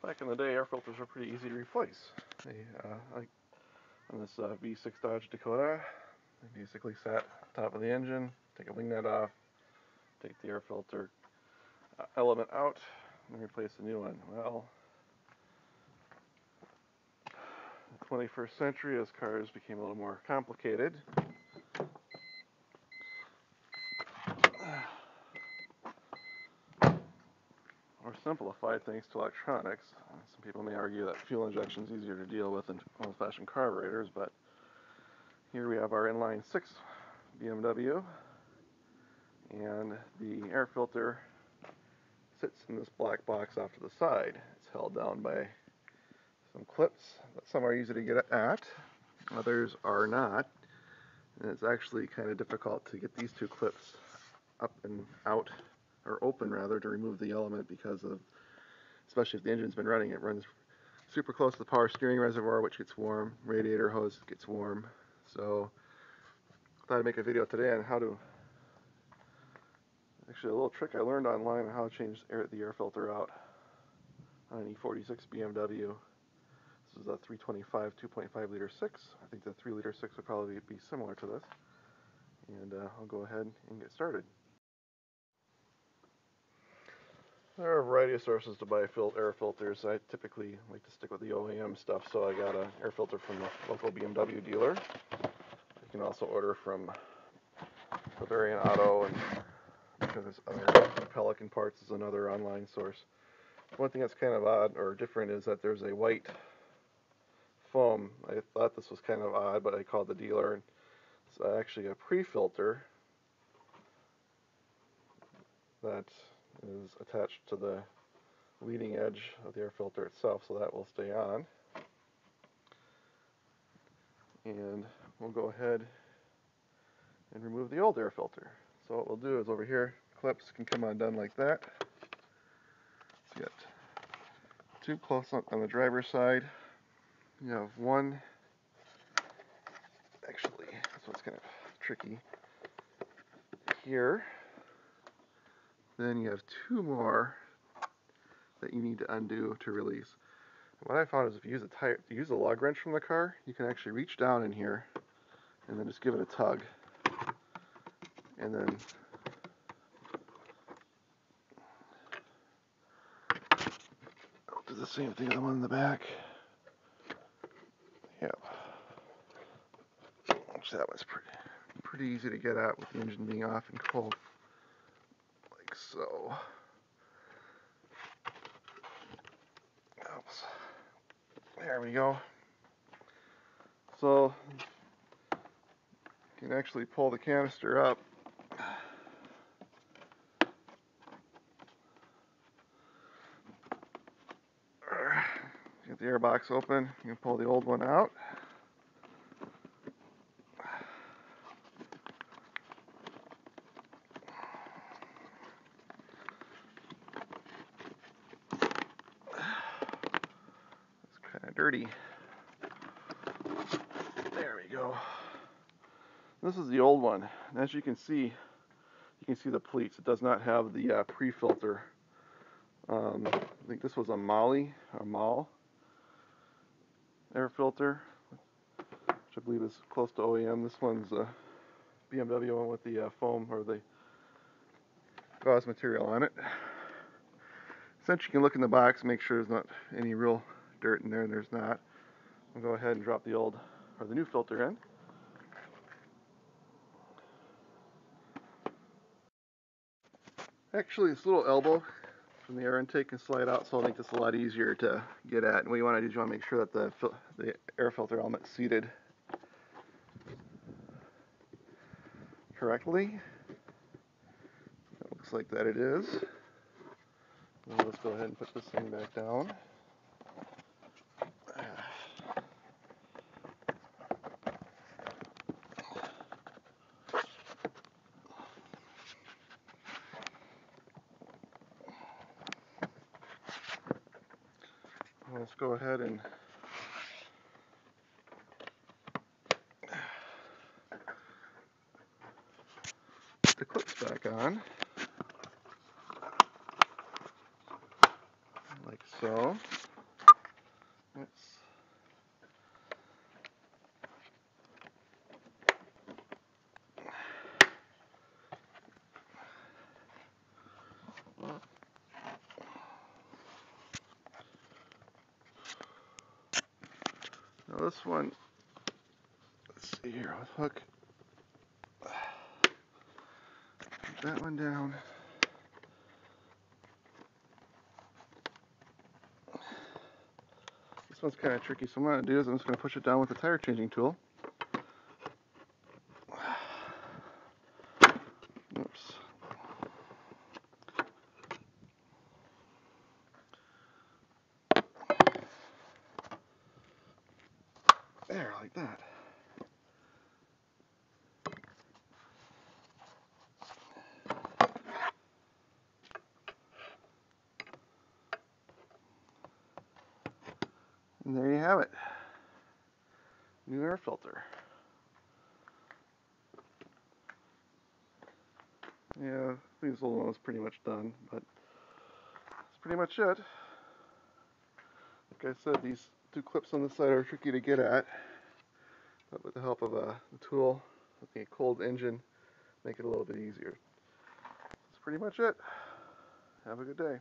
Back in the day, air filters were pretty easy to replace. Like on this V6 Dodge Dakota, they basically sat on top of the engine, take a wing nut off, take the air filter element out, and replace a new one. Well, in the 21st century, as cars became a little more complicated, or simplified thanks to electronics. Some people may argue that fuel injection is easier to deal with than old-fashioned carburetors, but here we have our inline 6 BMW, and the air filter sits in this black box off to the side. It's held down by some clips. Some are easy to get at, others are not, and it's actually kind of difficult to get these two clips up and out, or open rather, to remove the element because of, especially if the engine's been running, it runs super close to the power steering reservoir, which gets warm, radiator hose gets warm. So I thought I'd make a video today on how to, actually a little trick I learned online on how to change the air filter out on an E46 BMW. This is a 325 2.5 liter 6. I think the 3 liter 6 would probably be similar to this. And I'll go ahead and get started. There are a variety of sources to buy air filters. I typically like to stick with the OEM stuff, so I got an air filter from the local BMW dealer. You can also order from Bavarian Auto, and there's other Pelican Parts is another online source. One thing that's kind of odd or different is that there's a white foam. I thought this was kind of odd, but I called the dealer. It's actually a pre-filter that is attached to the leading edge of the air filter itself, so that will stay on. And we'll go ahead and remove the old air filter. So what we'll do is over here, clips can come undone like that. So you got two close on the driver's side. You have one, actually, this one's kind of tricky, here. Then you have two more that you need to undo to release. What I found is if you use a lug wrench from the car, you can actually reach down in here and then just give it a tug. And then I'll do the same thing with the one in the back. Yep. Which that was pretty easy to get at with the engine being off and cold. Like so. Oops. There we go. So you can actually pull the canister up. Get the air box open, you can pull the old one out. It's kind of dirty. There we go. This is the old one. And as you can see the pleats. It does not have the pre-filter. I think this was a Mal air filter, which I believe is close to OEM. This one's a BMW one with the foam or the gauze material on it. Since you can look in the box, make sure there's not any real dirt in there, and there's not. I'll go ahead and drop the old or the new filter in. Actually, this little elbow from the air intake can slide out, so I'll make this a lot easier to get at. And what you want to do is you want to make sure that the air filter element's seated correctly. It looks like that it is. Now let's go ahead and put this thing back down. Let's go ahead and put the clips back on, like so. this one, let's see here, with hook. Put that one down. This one's kind of tricky, so what I'm going to do is I'm just going to push it down with the tire changing tool. Oops. There, like that. And there you have it. New air filter. Yeah, I think this old one was pretty much done, but that's pretty much it. Like I said, these two clips on the side are tricky to get at, but with the help of a tool with a cold engine, make it a little bit easier. That's pretty much it. Have a good day.